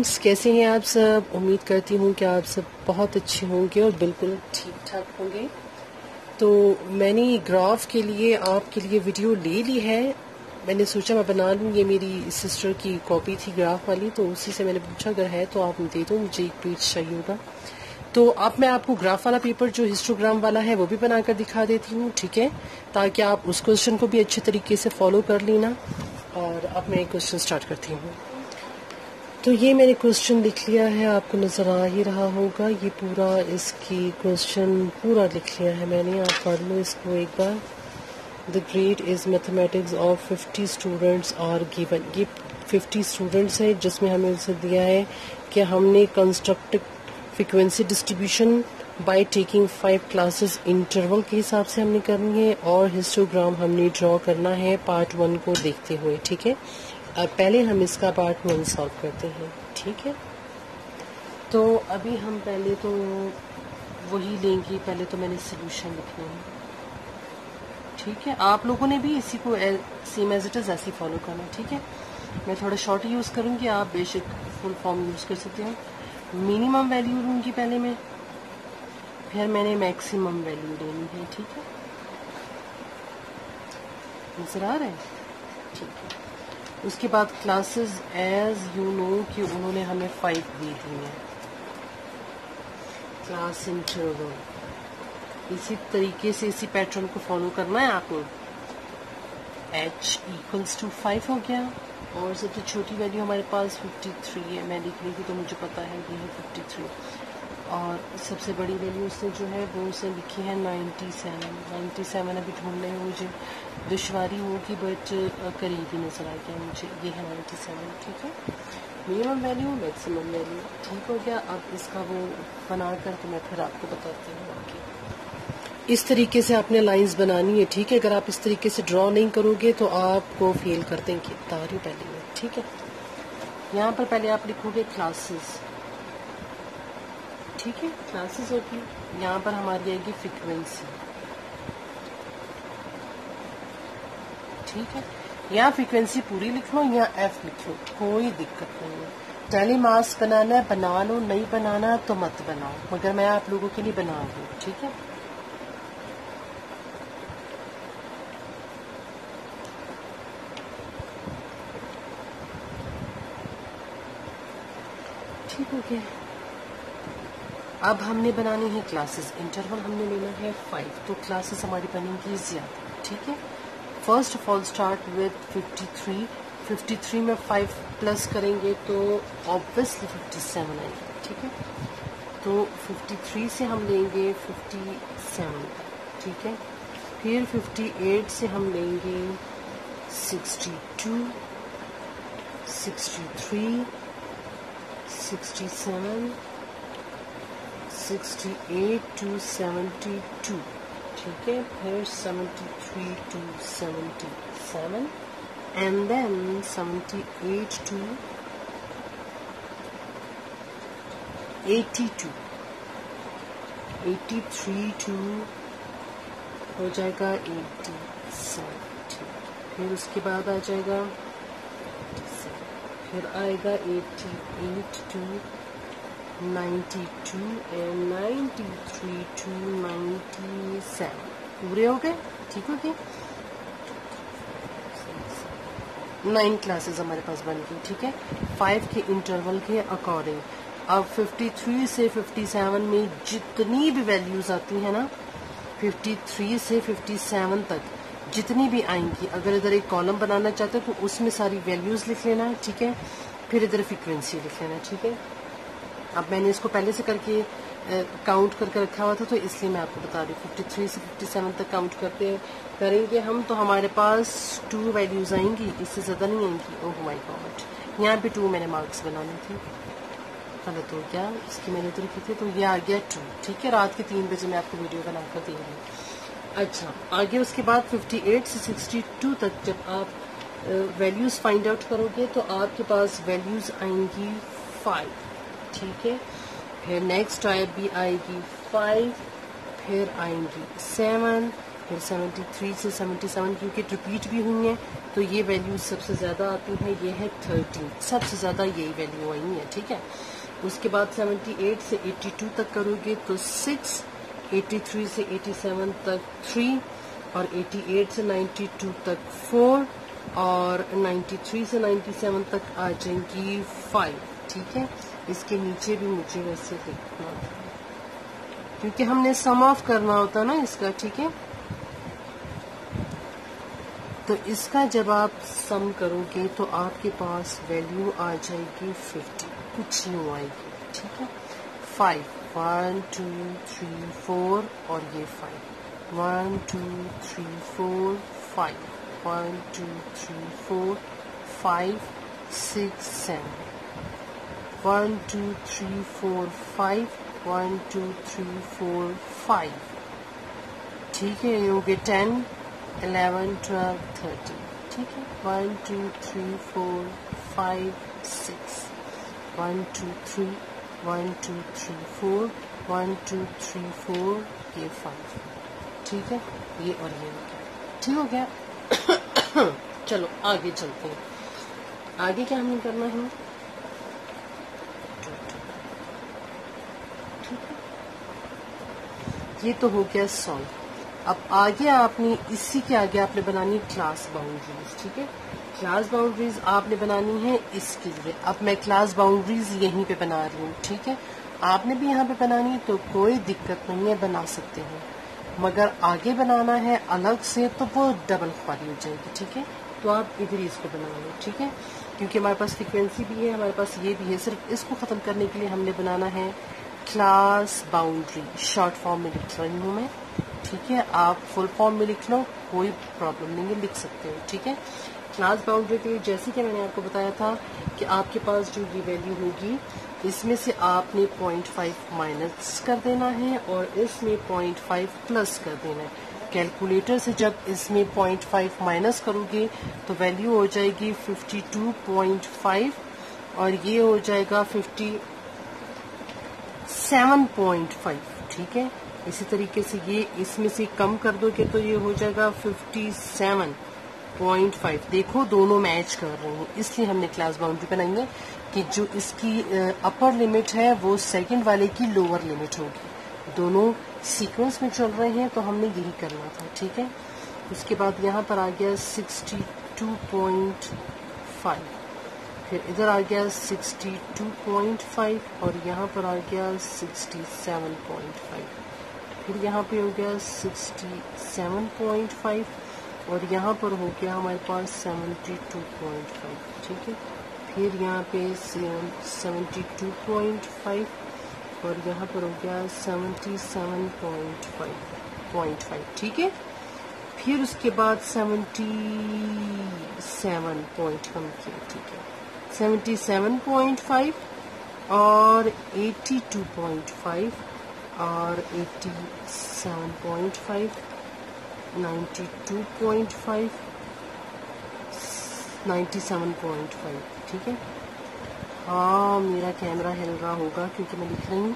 Students, کیسے ہیں آپ سب؟ امید کرتی ہوں کہ آپ سب بہت اچھے ہوں گے اور بالکل ٹھیک ٹھاک ہوں گے. تو میں نے گراف کے لیے آپ کے لیے ویڈیو لے لی ہے. میں نے سوچا میں بنا لوں، یہ میری سسٹر کی کاپی تھی گراف والی، تو اسی سے میں نے پوچھا اگر ہے تو آپ دے دو، مجھے ایک پیج چاہیے ہوگا. تو اب میں آپ کو گراف والا پیپر جو ہسٹوگرام والا ہے وہ بھی بنا کر دکھا دیتی ہوں، ٹھیک ہے، تاکہ آپ اس کوشچن کو بھی اچھے طریقے سے فالو کر لینا. اور اب میں کوشچن سٹارٹ کرتی ہوں. تو یہ میں نے کوشچن لکھ لیا ہے، آپ کو نظر آ ہی رہا ہوگا. یہ پورا اس کی کوشچن پورا لکھ لیا ہے میں نے، آپ پڑھ لو اس کو ایک بار. The grade is mathematics of 50 students are given. یہ 50 اسٹوڈینٹس ہے جس میں ہمیں اسے دیا ہے کہ ہم نے construct frequency distribution by taking 5 classes interval کے حساب سے ہم نے کرنی ہے، اور ہسٹوگرام ہم نے ڈرا کرنا ہے پارٹ 1 کو دیکھتے ہوئے، ٹھیک ہے. اب پہلے ہم اس کا پارٹ 1 سالو کرتے ہیں، ٹھیک ہے. تو ابھی ہم پہلے تو وہی لیں گے، پہلے تو میں نے سولوشن لکھنا ہے، ٹھیک ہے. آپ لوگوں نے بھی اسی کو سیم ایز اٹ از ایسے فالو کرنا، ٹھیک ہے. میں تھوڑا شارٹ یوز کروں گی، آپ بے شک فل فارم یوز کر سکتے ہو. منیمم ویلیو لوں گی پہلے میں، پھر میں نے میکسیمم ویلیو لینی ہے، ٹھیک ہے. نظر آ رہا ہے؟ ٹھیک ہے. اس کے بعد کلاسز ایز یو نو کہ انہوں نے ہمیں 5 دی تھی ہیں، کلاس انٹرول. اسی طریقے سے اسی پیٹرن کو فالو کرنا ہے آپ کو. ایچ ایکولس ٹو 5 ہو گیا، اور سب سے چھوٹی ویلیو ہمارے پاس 53 ہے. میں لکھ رہی تھی تو مجھے پتا ہے یہ ہے 53. اور سب سے بڑی ویلیو اس نے جو ہے وہ اسے لکھی ہے 97. ابھی ڈھونڈنے میں مجھے دشواری ہوگی، بٹ قریب ہی نظر آ گیا مجھے، یہ ہے 97، ٹھیک ہے. منیمم ویلیو، میکسیمم ویلیو، ٹھیک ہو گیا. اب اس کا وہ بنا کر تو میں پھر آپ کو بتاتی ہوں آگے. اس طریقے سے آپ نے لائنز بنانی ہے، ٹھیک ہے. اگر آپ اس طریقے سے ڈرا نہیں کرو گے تو آپ کو فیل کر دیں گے. بتا رہی ہوں پہلے میں، ٹھیک ہے. یہاں پر پہلے آپ لکھو گے کلاسز، ٹھیک ہے. کلاسز ہوگی، یہاں پر ہماری آئے گی فریکوینسی، ٹھیک ہے. یہاں فریکوینسی پوری لکھ لو یا ایف لکھ لو، کوئی دقت نہیں ہے. ٹیلی ماس بنانا ہے بنا لو، نہیں بنانا تو مت بناؤ، مگر میں آپ لوگوں کے لیے بنا دوں، ٹھیک ہے. ٹھیک ہو گیا. اب ہم نے بنانی ہے کلاسز. انٹرول ہم نے لینا ہے 5، تو کلاسز ہماری بنیں گی زیادہ، ٹھیک ہے. First of all start with 53. 53 میں 5 پلس کریں گے تو آبویسلی 57 آئے گی، ٹھیک ہے. تو 53 سے ہم لیں گے 57، ٹھیک ہے. پھر 58 سے ہم لیں گے 62، 63، 67، 68 to 72، ٹھیک ہے. پھر 73 to 77، and then 78 to 82، 83 to ہو جائے گا 87، ٹھیک. پھر اس کے بعد آ جائے گا 87، پھر آئے گا 88 to 92 and 93 to 97. پورے ہو گئے، ٹھیک ہو گئے. 9 کلاسز ہمارے پاس بن گئی، ٹھیک ہے. 5 کے انٹرول کے اکارڈنگ. اب 53 سے 57 میں جتنی بھی ویلیوز آتی ہیں نا، 53 سے 57 تک جتنی بھی آئیں گی، اگر ادھر ایک کالم بنانا چاہتے ہیں تو اس میں ساری ویلیوز لکھ لینا، ٹھیک ہے. پھر ادھر فریکوینسی لکھ لینا، ٹھیک ہے. اب میں نے اس کو پہلے سے کر کے کاؤنٹ کر کے رکھا ہوا تھا، تو اس لیے میں آپ کو بتا رہی ہوں. 53 سے 57 تک کاؤنٹ کریں گے ہم، تو ہمارے پاس 2 ویلیوز آئیں گی، اس سے زیادہ نہیں آئیں گی. اوہ مائی گاڈ، یہاں پہ 2 میں نے مارکس بنانے تھے، غلط ہو گیا. اس کی میں نے تو لکھی تھی، تو یہ آ گیا 2، ٹھیک ہے. رات کے 3 بجے میں آپ کو ویڈیو بنا کر دے رہی ہوں. اچھا، آگے اس کے بعد 58 سے 62 تک جب آپ ویلیوز فائنڈ آؤٹ کرو گے تو آپ کے پاس ویلیوز آئیں گی 5، ٹھیک ہے. پھر نیکسٹ بھی آئے گی 5، پھر آئیں گی 7، پھر 73 سے 77 کیونکہ ریپیٹ بھی ہوئی ہیں تو یہ ویلیو سب سے زیادہ آتی ہیں، یہ ہے 13، سب سے زیادہ یہی ویلیو آئی ہیں، ٹھیک ہے. اس کے بعد 78 سے 82 تک کرو گے تو 6، 83 سے 87 تک 3، اور 88 سے 92 تک 4، اور 93 سے 97 تک آ جائیں گی 5، ٹھیک ہے. اس کے نیچے بھی مجھے ویسے دیکھنا کیونکہ ہم نے سم آف کرنا ہوتا نا اس کا، ٹھیک ہے. تو اس کا جب آپ سم کرو گے تو آپ کے پاس ویلیو آ جائے گی 50، کچھ یوں آئے گی، ٹھیک ہے. 5، 1 2 3 4 اور یہ 5، 1 2 3 4 5، 1 2 3 4 5 6 7، 1 2 3 4 5، 1 2 3 4 5، ٹھیک ہے. یہ ہو گئے 10 11 12 13، ٹھیک ہے. 1 2 3 4 5 6، 1 2 3 1 2 3 4 1 2 3 4 یہ 5، ٹھیک ہے. یہ اور یہ ہو گیا، ٹھیک ہو گیا. چلو آگے چلتے ہیں. آگے کیا ہمیں کرنا ہے؟ یہ تو ہو گیا سالو. اب آگے آپ نے اسی کے آگے آپ نے بنانی کلاس باؤنڈریز، ٹھیک ہے. کلاس باؤنڈریز آپ نے بنانی ہے اس کے لیے. اب میں کلاس باؤنڈریز یہیں پہ بنا رہی ہوں، ٹھیک ہے. آپ نے بھی یہاں پہ بنانی ہے تو کوئی دقت نہیں ہے، بنا سکتے ہیں. مگر آگے بنانا ہے الگ سے تو وہ ڈبل خواری ہو جائے گی، ٹھیک ہے. تو آپ ادھر اس کو بنا لیں، ٹھیک ہے. کیونکہ ہمارے پاس فریکوینسی بھی ہے، ہمارے پاس یہ بھی ہے. صرف اس کو ختم کرنے کے لیے ہم نے بنانا ہے کلاس باؤنڈری. شارٹ فارم میں لکھ رہی ہوں میں، ٹھیک ہے. آپ فل فارم میں لکھ لو، کوئی پرابلم نہیں ہے، لکھ سکتے ہو، ٹھیک ہے. کلاس باؤنڈری کے لیے جیسے کہ میں نے آپ کو بتایا تھا کہ آپ کے پاس جو یہ ویلیو ہوگی اس میں سے آپ نے 0.5 مائنس کر دینا ہے اور اس میں 0.5 پلس کر دینا ہے. کیلکولیٹر سے جب اس میں 0.5 مائنس کرو گے تو ویلیو ہو جائے گی 52.5 اور یہ ہو جائے گا 57.5، ٹھیک ہے. اسی طریقے سے یہ اس میں سے کم کر دو گے تو یہ ہو جائے گا 57.5. دیکھو دونوں میچ کر رہے ہیں، اس لیے ہم نے کلاس باؤنڈری بنائی ہے کہ جو اس کی اپر لمٹ ہے وہ سیکنڈ والے کی لوور لمٹ ہوگی. دونوں سیکوینس میں چل رہے ہیں تو ہم نے یہی کرنا تھا، ٹھیک ہے. اس کے بعد یہاں پر آ گیا 62.5، پھر ادھر آ گیا 62.5 اور یہاں پر آ گیا 67.5، پھر یہاں پہ ہو گیا 67.5 اور یہاں پر ہو گیا ہمارے پاس 72.5، ٹھیک ہے. پھر یہاں پہ 72.5 اور یہاں پر ہو گیا 77.5، ٹھیک ہے. پھر اس کے بعد 77 پوائنٹ کم کیا، ٹھیک ہے. 77.5 اور 82.5 اور 87.5، 92.5، 97.5، ٹھیک ہے. ہاں میرا کیمرہ ہل رہا ہوگا کیونکہ میں لکھ رہی ہوں،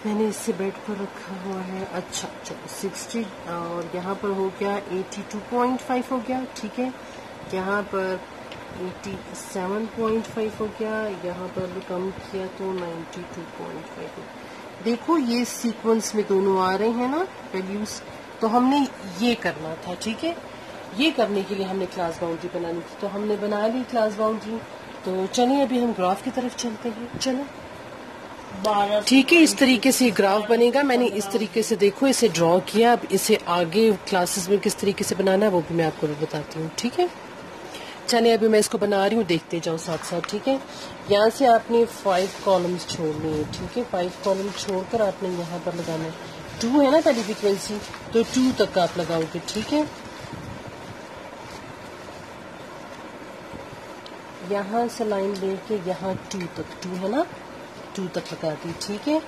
میں نے اس سے بیڈ پر رکھا ہوا ہے. اچھا چلو 60 اور یہاں پر ہو گیا 82.5 ہو گیا، ٹھیک ہے. یہاں پر 87.5 ہو گیا، یہاں پر بھی کم کیا تو 92.5 ہو. دیکھو یہ سیکوینس میں دونوں آ رہے ہیں نا ویلیوز، تو ہم نے یہ کرنا تھا، ٹھیک ہے. یہ کرنے کے لیے ہم نے کلاس باؤنڈری بنانی تھی تو ہم نے بنا لی کلاس باؤنڈری. تو چلیے ابھی ہم گراف کی طرف چلتے ہیں. چلو ٹھیک ہے، اس طریقے سے گراف بنے گا. میں نے اس طریقے سے دیکھو اسے ڈرا کیا. اب اسے آگے کلاسز میں کس طریقے سے بنانا ہے وہ بھی میں آپ کو بتاتی ہوں، ٹھیک ہے. چلے ابھی میں اس کو بنا رہی ہوں، دیکھتے جاؤ ساتھ ساتھ، ٹھیک ہے. یہاں سے آپ نے 5 کالمز چھوڑنے ہیں، ٹھیک ہے. 5 کالم چھوڑ کر آپ نے یہاں پر لگانا ہے. 2 ہے نا پہلی فریکوینسی تو 2 تک آپ لگاؤ گے، ٹھیک ہے. یہاں سے لائن لے کے یہاں 2 تک، 2 ہے نا، 2 تک لگا دی، ٹھیک ہے.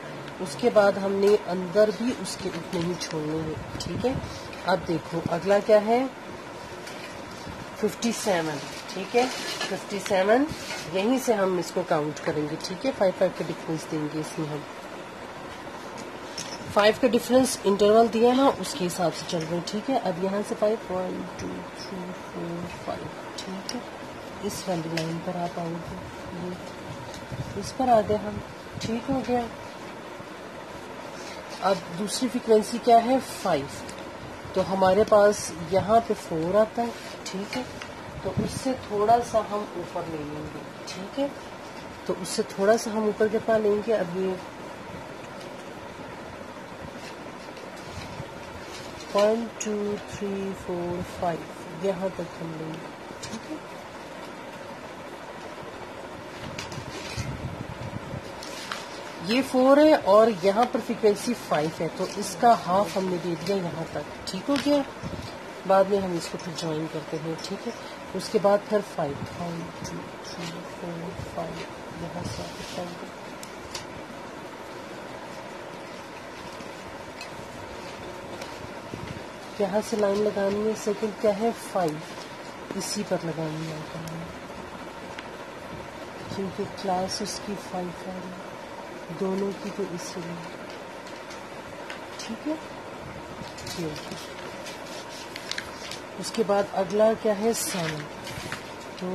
اس کے بعد ہم نے اندر بھی اس کے اتنے ہی چھوڑنے ہیں، ٹھیک ہے. اب دیکھو اگلا کیا ہے، 57، ٹھیک ہے. 57 یہیں سے ہم اس کو کاؤنٹ کریں گے، ٹھیک ہے. 5 5 کا ڈفرینس دیں گے اس میں ہم. 5 کا ڈفرینس انٹرول دیا نا اس کے حساب سے چل رہے ہیں. ٹھیک ہے. اب یہاں سے 5 1 2 3 4 5. ٹھیک ہے. اس والی لائن پر آپ آؤ گے. یہ اس پر آ گئے ہم. ٹھیک ہو گیا. اب دوسری فریکوینسی کیا ہے 5. تو ہمارے پاس یہاں پہ 4 آتا ہے. ٹھیک ہے. تو اس سے تھوڑا سا ہم اوپر لے لیں گے. ٹھیک ہے. تو اس سے تھوڑا سا ہم اوپر کتنا لیں گے. اب یہ 1 2 3 4 5 یہاں تک ہم لیں گے. ٹھیک ہے. یہ 4 ہے اور یہاں پر فریکوینسی 5 ہے. تو اس کا ہاف ہم نے دے دیا یہاں تک. ٹھیک ہو گیا. بعد میں ہم اس کو پھر جوائن کرتے ہیں. ٹھیک ہے. اس کے بعد پھر 5 1 2 3 4 5 یہاں سے یہاں سے لائن لگانی ہے. سیکنڈ کیا ہے 5 اسی پر لگانی ہے کیونکہ کلاس اس کی 5 ہے دونوں کی. تو اسی لیے ٹھیک ہے. اس کے بعد اگلا کیا ہے 7. تو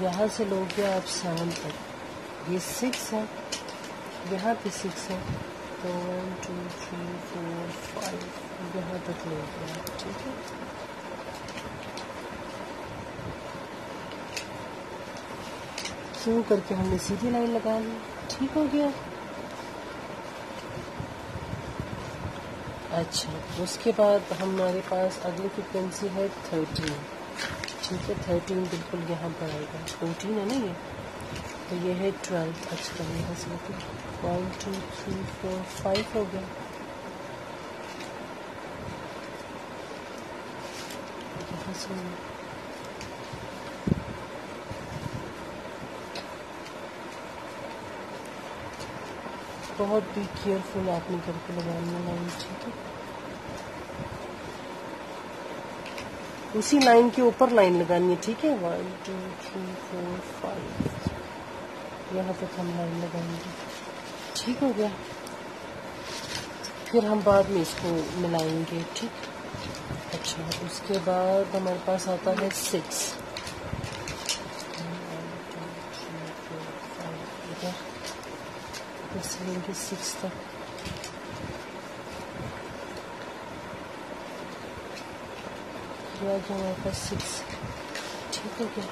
یہاں سے لو گے آپ 7 تک. یہ 6 ہے. یہاں پہ 6 ہے. تو 1 2 3 4 5 یہاں تک لے گیا. ٹھیک ہے. شروع کر کے ہم نے سیدھی لائن لگا لی. ٹھیک ہو گیا. اچھا. اس کے بعد ہمارے پاس اگلی فریکوینسی ہے 13. ٹھیک ہے. 13 بالکل یہاں پر آئے گا. 14 ہے نا یہ. تو یہ ہے 12. اچھا یہاں سے 1 2 3 4 5 ہو گیا. یہاں سے بہت بھی کیئرفل آپ نے کر کے لگانی ہے لائن. ٹھیک ہے. اسی لائن کے اوپر لائن لگانی ہے. ٹھیک ہے. 1 2 3 4 5 یہاں تک ہم لائن لگائیں گے. ٹھیک ہو گیا. پھر ہم بعد میں اس کو ملائیں گے. ٹھیک. اچھا. اس کے بعد ہمارے پاس آتا ہے 6. اس لیں گے 6 تک. ہمارے پاس 6. ٹھیک ہو گیا.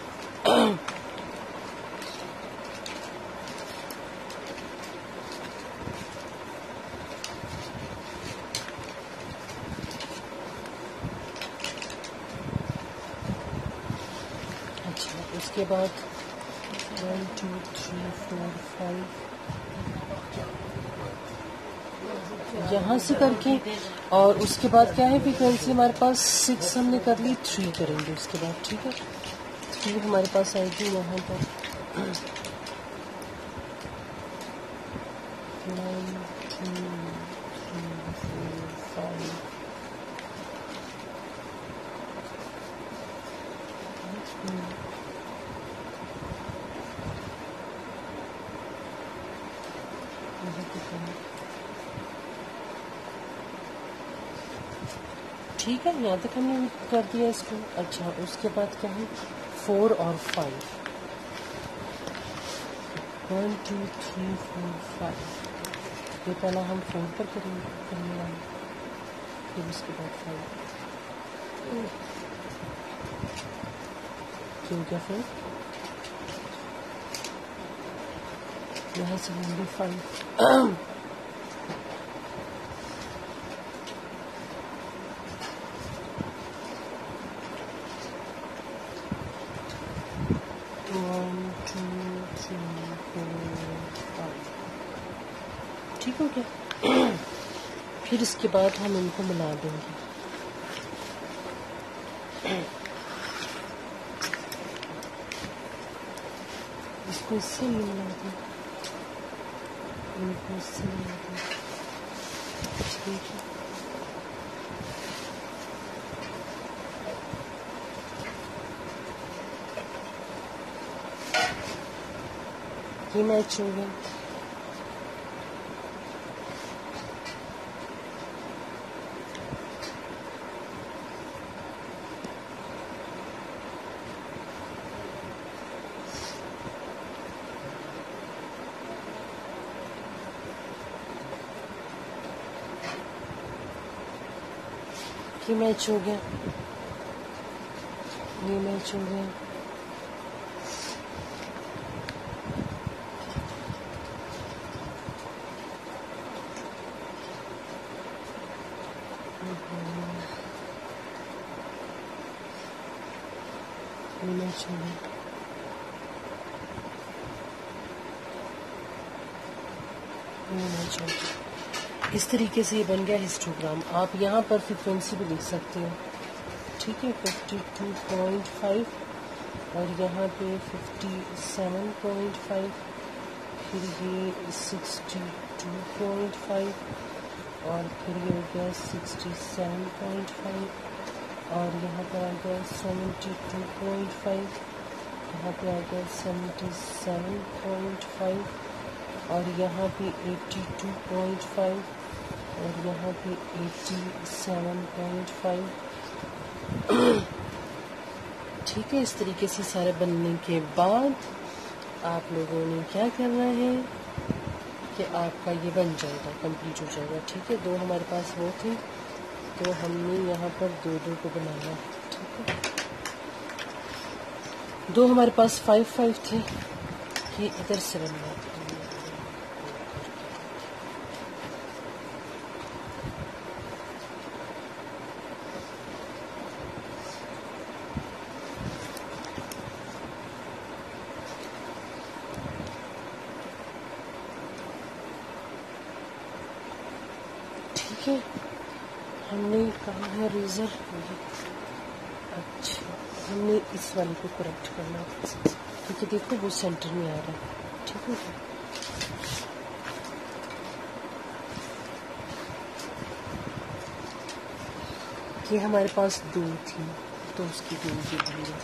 اچھا. اس کے بعد 1 2 3 4 5 یہاں سے کر کے. اور اس کے بعد کیا ہے فریکوینسی ہمارے پاس 6 ہم نے کر لی. 3 کریں گے اس کے بعد. ٹھیک ہے. 3 ہمارے پاس آئے گی یہاں پر. 1 2 3 4 5 ٹھیک ہے. یہاں تک ہم نے کر دیا اس کو. اچھا. اس کے بعد کیا ہے 4 اور 5. 1 2 3 4 5 یہ پہلا ہم 4 پر کرنے والے. پھر اس کے بعد 5 کیوں کیا پھر یہاں سے ہم بھی 5 ٹھیک ہو گیا. پھر اس کے بعد ہم ان کو ملا دیں گے. اس کو اس سے ملا دیں. ان کو اس سے ملا دیں. ٹھیک ہے. یہ میچ ہو گیا. یہ میچ ہو گیا، یہ میچ ہو گیا، یہ میچ ہو گیا، یہ میچ ہو گیا۔ اس طریقے سے یہ بن گیا ہسٹوگرام۔ آپ یہاں پر فریکوینسی بھی لکھ سکتے ہو، ٹھیک ہے، 52.5 اور یہاں پہ 57.5، پھر یہ 62.5 اور پھر یہ ہو گیا 67.5 اور یہاں پہ آ گیا 72.5، یہاں پہ آ گیا 77.5 اور یہاں پہ 82.5 اور یہاں پہ 87.5۔ ٹھیک ہے، اس طریقے سے سارے بننے کے بعد آپ لوگوں نے کیا کرنا ہے کہ آپ کا یہ بن جائے گا، کمپلیٹ ہو جائے گا۔ ٹھیک ہے، 2 ہمارے پاس وہ تھے تو ہم نے یہاں پر 2 کو بنانا ہے۔ ٹھیک ہے، 2 ہمارے پاس 5 تھے، یہ ادھر سے بننا ہے۔ ٹھیک ہے، ہم نے کہا ہے ریزر، اچھا ہم نے اس والے کو کریکٹ کرنا ہے کیونکہ دیکھو وہ سینٹر میں آ رہا ہے۔ ٹھیک ہے، یہ ہمارے پاس 2 تھی تو اس کی 2 کی بھی ہے،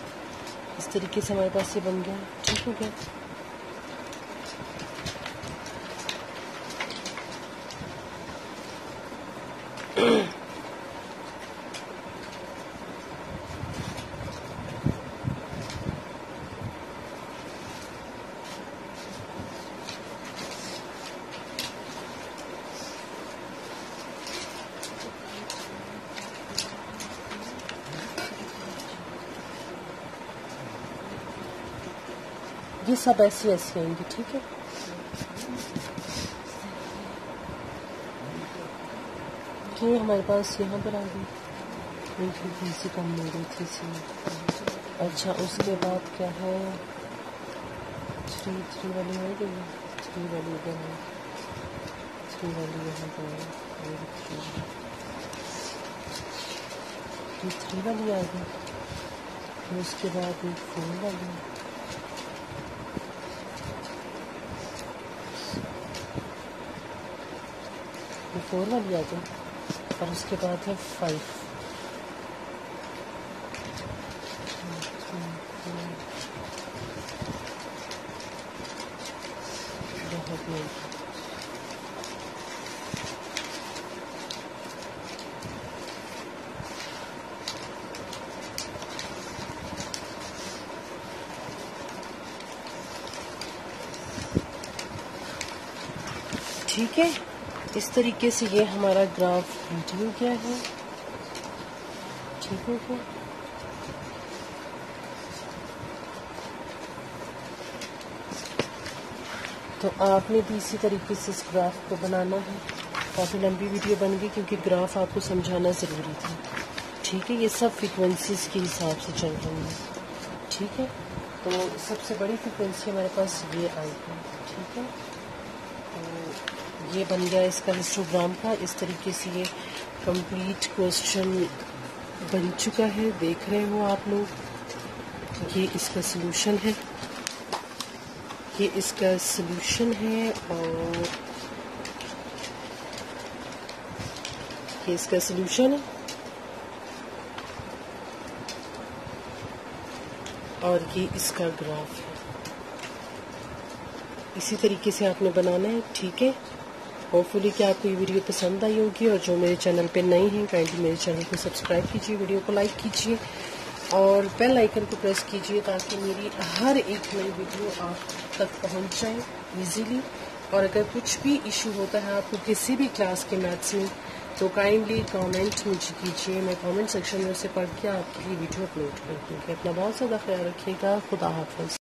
اس طریقے سے ہمارے پاس یہ بن گیا۔ ٹھیک ہو گیا، یہ سب ایسے ایسے آئیں گے۔ ٹھیک ہے، یہ ہمارے پاس یہاں پر آ گئی، سے کم مل گئی تھی اسی میں۔ اچھا اس کے بعد کیا ہے، 3 والی ہو گئی، 3 والی ادھر ہے، 3 والی یہاں پر ہے، یہ 3 والی آ گئی، پھر اس کے بعد ایک 4 والی، یہ 4 والی آ گئی، اور اس کے بعد ہے 5۔ ٹھیک ہے، اس طریقے سے یہ ہمارا گراف کمپلیٹ ہو گیا ہے۔ ٹھیک ہو گیا، تو آپ نے بھی اسی طریقے سے اس گراف کو بنانا ہے۔ کافی لمبی ویڈیو بن گئی کیونکہ گراف آپ کو سمجھانا ضروری تھا۔ ٹھیک ہے، یہ سب فریکوینسیز کے حساب سے چل رہی ہیں۔ ٹھیک ہے، تو سب سے بڑی فریکوینسی ہمارے پاس یہ آئی ہے۔ ٹھیک ہے، تو یہ بن گیا اس کا ہسٹوگرام کا۔ اس طریقے سے یہ کمپلیٹ کوسچن بن چکا ہے، دیکھ رہے ہو آپ لوگ۔ یہ اس کا سلوشن ہے، یہ اس کا سلوشن ہے، اور یہ اس کا سلوشن ہے، اور یہ اس کا گراف ہے۔ اسی طریقے سے آپ نے بنانا ہے۔ ٹھیک ہے، ہوپ فلی کہ آپ کو یہ ویڈیو پسند آئی ہوگی، اور جو میرے چینل پہ نئی ہیں کائنڈلی میرے چینل کو سبسکرائب کیجیے، ویڈیو کو لائک کیجیے اور بیل آئیکن کو پریس کیجیے تاکہ میری ہر ایک نئی ویڈیو آپ تک پہنچ جائے ایزیلی۔ اور اگر کچھ بھی ایشو ہوتا ہے آپ کو کسی بھی کلاس کے میتھس میں تو کائنڈلی کامنٹ مجھے کیجیے، میں کامنٹ سیکشن میں اسے پڑھ کے آپ کے لیے ویڈیو اپلوڈ کر دوں گی۔ اپنا بہت زیادہ خیال رکھیے گا۔ خدا حافظ۔